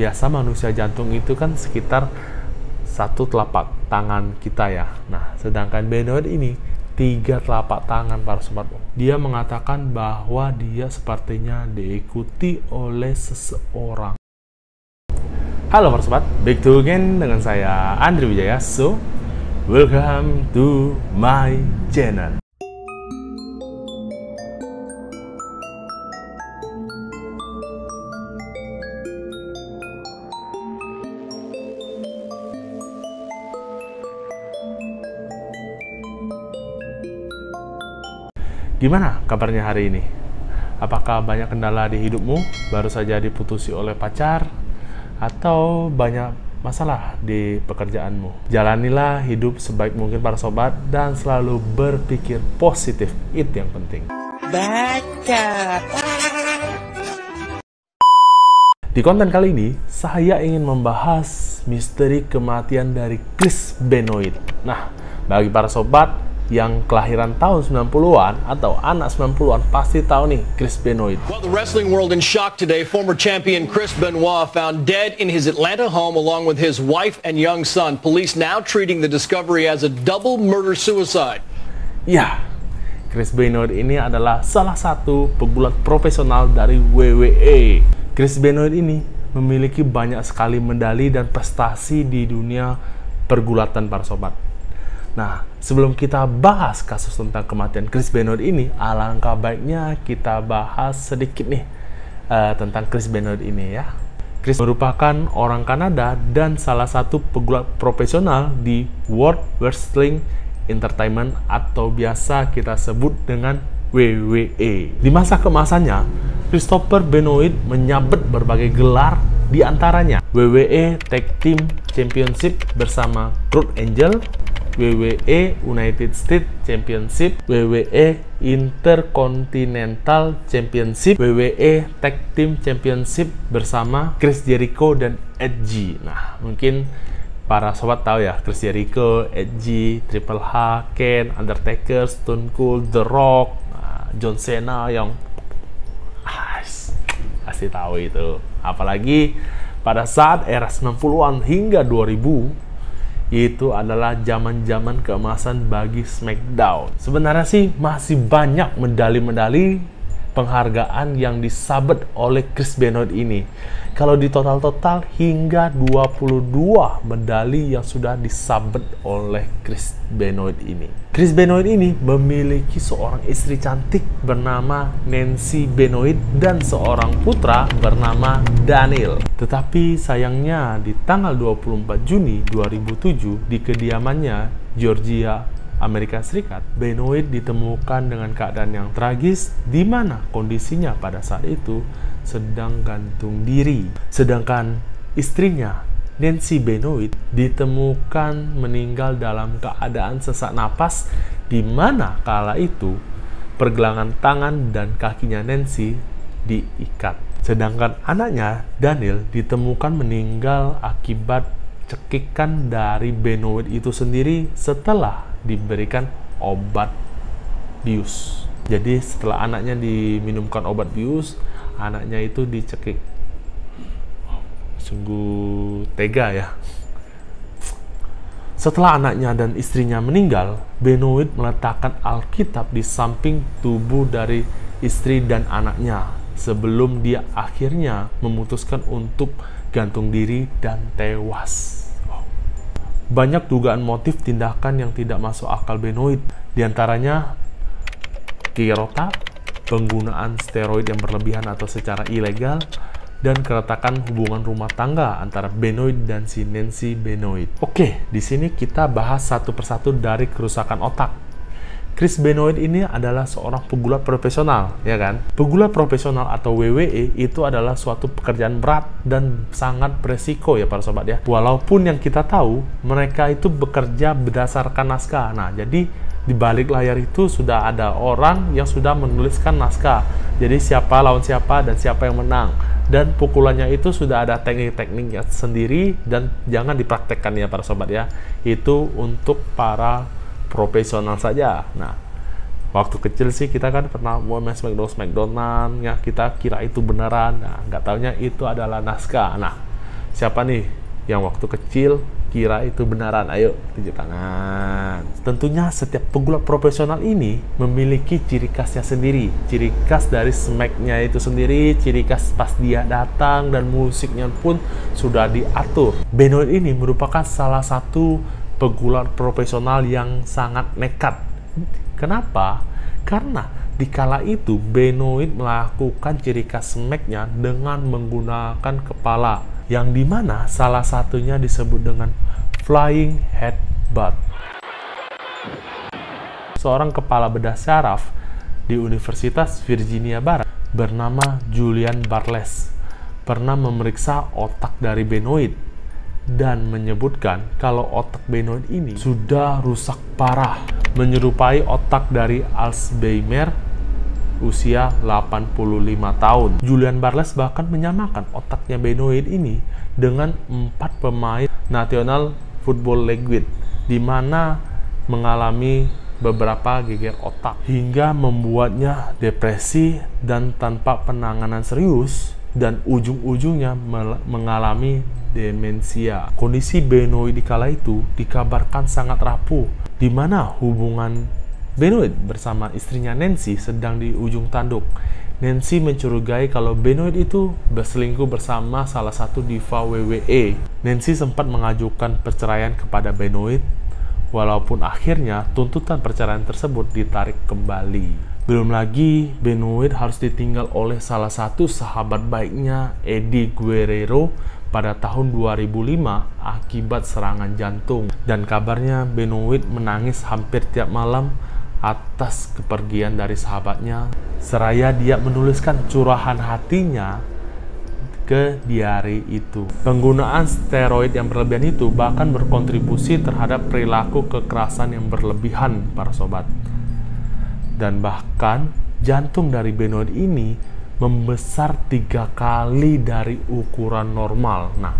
Biasa manusia jantung itu kan sekitar satu telapak tangan kita ya. Nah, sedangkan Benoit ini 3 telapak tangan para sobat. Dia mengatakan bahwa dia sepertinya diikuti oleh seseorang. Halo para sobat, back to again dengan saya Andri Wijaya. So, welcome to my channel. Gimana kabarnya hari ini? Apakah banyak kendala di hidupmu? Baru saja diputusi oleh pacar? Atau banyak masalah di pekerjaanmu? Jalanilah hidup sebaik mungkin para sobat dan selalu berpikir positif. Itu yang penting. Baca. Di konten kali ini, saya ingin membahas misteri kematian dari Chris Benoit. Nah, bagi para sobat yang kelahiran tahun 90-an atau anak 90-an pasti tahu nih Chris Benoit. Well, the wrestling world in shock today. Former champion Chris Benoit found dead in his Atlanta home along with his wife and young son. Police now treating the discovery as a double murder-suicide. Ya, Chris Benoit ini adalah salah satu pegulat profesional dari WWE. Chris Benoit ini memiliki banyak sekali medali dan prestasi di dunia pergulatan para sobat. Nah, sebelum kita bahas kasus tentang kematian Chris Benoit ini, alangkah baiknya kita bahas sedikit nih tentang Chris Benoit ini ya. Chris merupakan orang Kanada dan salah satu pegulat profesional di World Wrestling Entertainment atau biasa kita sebut dengan WWE. Di masa keemasannya, Christopher Benoit menyabet berbagai gelar, di antaranya WWE Tag Team Championship bersama Kurt Angle, WWE United States Championship, WWE Intercontinental Championship, WWE Tag Team Championship bersama Chris Jericho dan Edge. Nah, mungkin para sobat tahu ya, Chris Jericho, Edge, Triple H, Kane, Undertaker, Stone Cold, The Rock, John Cena yang pasti tahu itu. Apalagi pada saat era 90-an hingga 2000 itu adalah zaman-zaman keemasan bagi SmackDown. Sebenarnya sih masih banyak medali-medali penghargaan yang disabet oleh Chris Benoit ini. Kalau di total-total hingga 22 medali yang sudah disabet oleh Chris Benoit ini. Chris Benoit ini memiliki seorang istri cantik bernama Nancy Benoit dan seorang putra bernama Daniel. Tetapi sayangnya di tanggal 24 Juni 2007 di kediamannya Georgia, Amerika Serikat, Benoit ditemukan dengan keadaan yang tragis di mana kondisinya pada saat itu sedang gantung diri. Sedangkan istrinya, Nancy Benoit, ditemukan meninggal dalam keadaan sesak napas di mana kala itu pergelangan tangan dan kakinya Nancy diikat. Sedangkan anaknya, Daniel, ditemukan meninggal akibat cekikan dari Benoit itu sendiri setelah diberikan obat bius. Jadi setelah anaknya diminumkan obat bius, anaknya itu dicekik. Sungguh tega ya. Setelah anaknya dan istrinya meninggal, Benoit meletakkan Alkitab di samping tubuh dari istri dan anaknya sebelum dia akhirnya memutuskan untuk gantung diri dan tewas. Banyak dugaan motif tindakan yang tidak masuk akal Benoit, diantaranya kirota, penggunaan steroid yang berlebihan atau secara ilegal, dan keretakan hubungan rumah tangga antara Benoit dan si Nancy Benoit. Oke, di sini kita bahas satu persatu dari kerusakan otak. Chris Benoit ini adalah seorang pegulat profesional, ya kan? Pegulat profesional atau WWE itu adalah suatu pekerjaan berat dan sangat beresiko ya para sobat ya. Walaupun yang kita tahu, mereka itu bekerja berdasarkan naskah. Nah, jadi di balik layar itu sudah ada orang yang sudah menuliskan naskah. Jadi siapa lawan siapa dan siapa yang menang. Dan pukulannya itu sudah ada teknik-tekniknya sendiri dan jangan dipraktekkan ya para sobat ya. Itu untuk para profesional saja. Nah, waktu kecil sih kita kan pernah main Smackdown ya, kita kira itu beneran. Nah, nggak taunya itu adalah naskah. Nah, Siapa nih yang waktu kecil kira itu benaran? Ayo, tunjuk tangan. Tentunya setiap pegulat profesional ini memiliki ciri khasnya sendiri. Ciri khas dari smack-nya itu sendiri, ciri khas pas dia datang, dan musiknya pun sudah diatur. Benoit ini merupakan salah satu pegulat profesional yang sangat nekat. Kenapa? Karena di kala itu Benoit melakukan ciri khas smack-nya dengan menggunakan kepala, yang dimana salah satunya disebut dengan flying headbutt. Seorang kepala bedah syaraf di Universitas Virginia Barat bernama Julian Bartles pernah memeriksa otak dari Benoit dan menyebutkan kalau otak Benoit ini sudah rusak parah, menyerupai otak dari Alzheimer usia 85 tahun. Julian Bartles bahkan menyamakan otaknya Benoit ini dengan 4 pemain National Football League, di mana mengalami beberapa geger otak hingga membuatnya depresi dan tanpa penanganan serius, dan ujung-ujungnya mengalami demensia. Kondisi Benoit di kala itu dikabarkan sangat rapuh, di mana hubungan Benoit bersama istrinya Nancy sedang di ujung tanduk. Nancy mencurigai kalau Benoit itu berselingkuh bersama salah satu diva WWE. Nancy sempat mengajukan perceraian kepada Benoit, walaupun akhirnya tuntutan perceraian tersebut ditarik kembali. Belum lagi Benoit harus ditinggal oleh salah satu sahabat baiknya, Eddie Guerrero, pada tahun 2005 akibat serangan jantung. Dan kabarnya Benoit menangis hampir tiap malam atas kepergian dari sahabatnya, seraya dia menuliskan curahan hatinya ke diari itu. Penggunaan steroid yang berlebihan itu bahkan berkontribusi terhadap perilaku kekerasan yang berlebihan, para sobat. Dan bahkan jantung dari Benoit ini membesar 3 kali dari ukuran normal. Nah,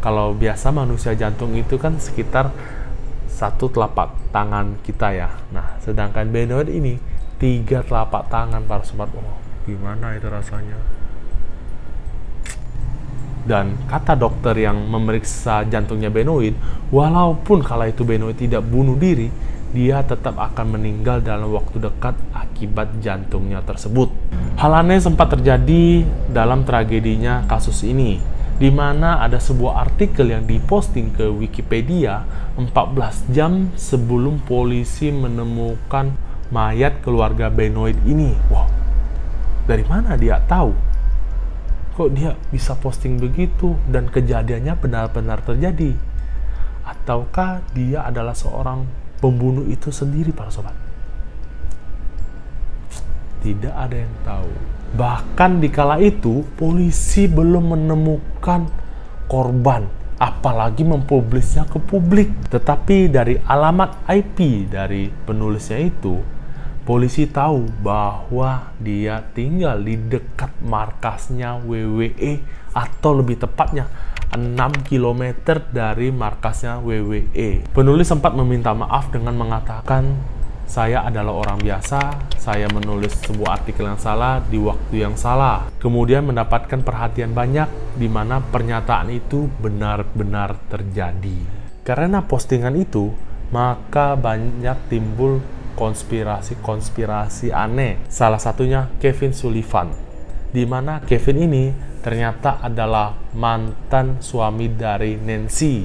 kalau biasa manusia jantung itu kan sekitar 1 telapak tangan kita ya. Nah, sedangkan Benoit ini 3 telapak tangan, para sobat. Oh, gimana itu rasanya? Dan kata dokter yang memeriksa jantungnya Benoit, walaupun kala itu Benoit tidak bunuh diri, dia tetap akan meninggal dalam waktu dekat akibat jantungnya tersebut. Hal aneh sempat terjadi dalam tragedinya kasus ini, di mana ada sebuah artikel yang diposting ke Wikipedia 14 jam sebelum polisi menemukan mayat keluarga Benoit ini. Wow, dari mana dia tahu? Kok dia bisa posting begitu dan kejadiannya benar-benar terjadi? Ataukah dia adalah seorang pembunuh itu sendiri, para sobat? Tidak ada yang tahu. Bahkan di kala itu polisi belum menemukan korban, apalagi mempublisnya ke publik. Tetapi dari alamat IP dari penulisnya itu, polisi tahu bahwa dia tinggal di dekat markasnya WWE, atau lebih tepatnya 6 km dari markasnya WWE. Penulis sempat meminta maaf dengan mengatakan, "Saya adalah orang biasa, saya menulis sebuah artikel yang salah di waktu yang salah." Kemudian mendapatkan perhatian banyak, di mana pernyataan itu benar-benar terjadi. Karena postingan itu, maka banyak timbul konspirasi aneh. Salah satunya Kevin Sullivan, di mana Kevin ini ternyata adalah mantan suami dari Nancy.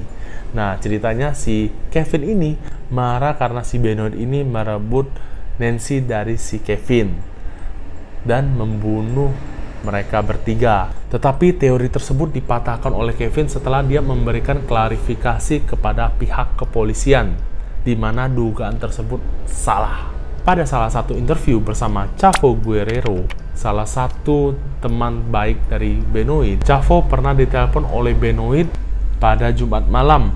Nah, ceritanya si Kevin ini marah karena si Benoit ini merebut Nancy dari si Kevin dan membunuh mereka bertiga. Tetapi teori tersebut dipatahkan oleh Kevin setelah dia memberikan klarifikasi kepada pihak kepolisian, di mana dugaan tersebut salah. Pada salah satu interview bersama Chavo Guerrero, salah satu teman baik dari Benoit, Chavo pernah ditelepon oleh Benoit pada Jumat malam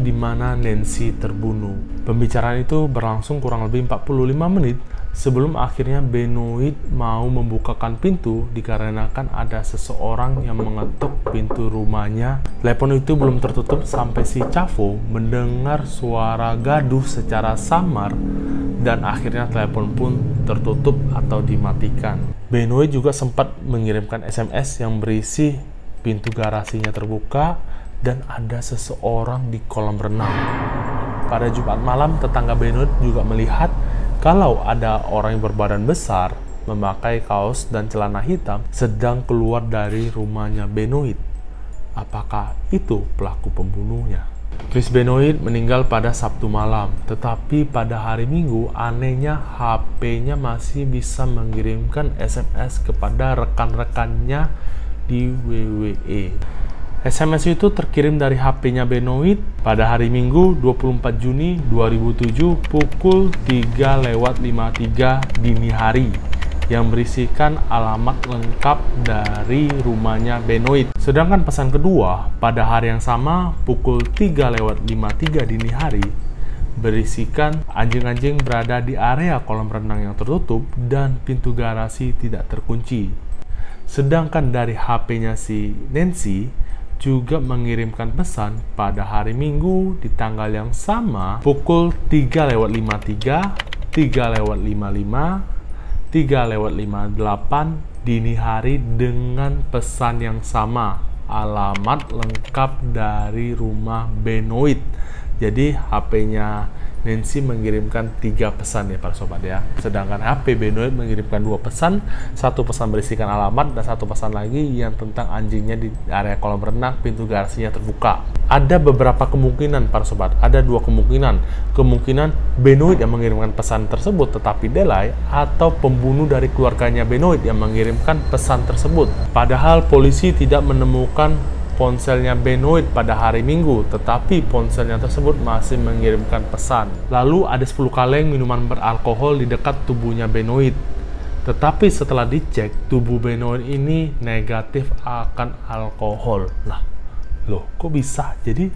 di mana Nancy terbunuh. Pembicaraan itu berlangsung kurang lebih 45 menit sebelum akhirnya Benoit mau membukakan pintu dikarenakan ada seseorang yang mengetuk pintu rumahnya. Telepon itu belum tertutup sampai si Chavo mendengar suara gaduh secara samar dan akhirnya telepon pun tertutup atau dimatikan. Benoit juga sempat mengirimkan SMS yang berisi pintu garasinya terbuka, dan ada seseorang di kolam renang. Pada Jumat malam, tetangga Benoit juga melihat kalau ada orang yang berbadan besar, memakai kaos dan celana hitam, sedang keluar dari rumahnya Benoit. Apakah itu pelaku pembunuhnya? Chris Benoit meninggal pada Sabtu malam, tetapi pada hari Minggu, anehnya HP-nya masih bisa mengirimkan SMS kepada rekan-rekannya di WWE. SMS itu terkirim dari HP-nya Benoit pada hari Minggu 24 Juni 2007 pukul 3:53 dini hari yang berisikan alamat lengkap dari rumahnya Benoit. Sedangkan pesan kedua pada hari yang sama pukul 3:53 dini hari berisikan anjing-anjing berada di area kolam renang yang tertutup dan pintu garasi tidak terkunci. Sedangkan dari HP-nya si Nancy juga mengirimkan pesan pada hari Minggu di tanggal yang sama pukul 3:53, 3:55, 3:58 dini hari dengan pesan yang sama, alamat lengkap dari rumah Benoit. Jadi HP-nya Nancy mengirimkan 3 pesan ya para sobat ya. Sedangkan HP Benoit mengirimkan 2 pesan, 1 pesan berisikan alamat dan 1 pesan lagi yang tentang anjingnya di area kolam renang, pintu garasinya terbuka. Ada beberapa kemungkinan para sobat, ada 2 kemungkinan. Kemungkinan Benoit yang mengirimkan pesan tersebut tetapi delay, atau pembunuh dari keluarganya Benoit yang mengirimkan pesan tersebut. Padahal polisi tidak menemukan ponselnya Benoit pada hari Minggu, tetapi ponselnya tersebut masih mengirimkan pesan. Lalu ada 10 kaleng minuman beralkohol di dekat tubuhnya Benoit. Tetapi setelah dicek, tubuh Benoit ini negatif akan alkohol. Nah, loh kok bisa? Jadi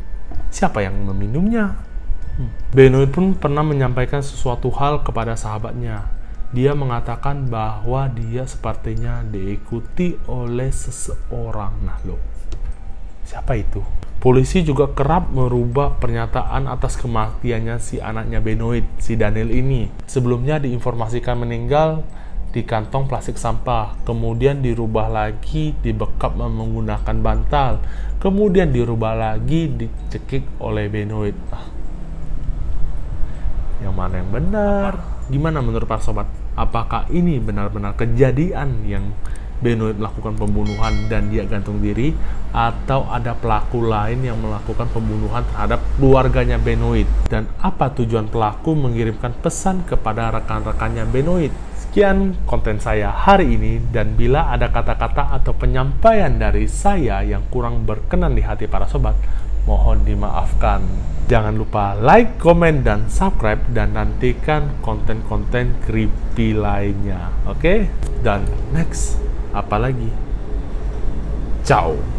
siapa yang meminumnya? Benoit pun pernah menyampaikan sesuatu hal kepada sahabatnya. Dia mengatakan bahwa dia sepertinya diikuti oleh seseorang. Nah, loh, siapa itu? Polisi juga kerap merubah pernyataan atas kematiannya si anaknya Benoit, si Daniel ini. Sebelumnya diinformasikan meninggal di kantong plastik sampah, kemudian dirubah lagi dibekap menggunakan bantal, kemudian dirubah lagi dicekik oleh Benoit. Yang mana yang benar? Gimana menurut para sobat? Apakah ini benar-benar kejadian yang Benoit melakukan pembunuhan dan dia gantung diri, atau ada pelaku lain yang melakukan pembunuhan terhadap keluarganya Benoit? Dan apa tujuan pelaku mengirimkan pesan kepada rekan-rekannya Benoit? Sekian konten saya hari ini, dan bila ada kata-kata atau penyampaian dari saya yang kurang berkenan di hati para sobat, mohon dimaafkan. Jangan lupa like, komen, dan subscribe, dan nantikan konten-konten creepy lainnya. Oke? Dan next, apalagi? Ciao!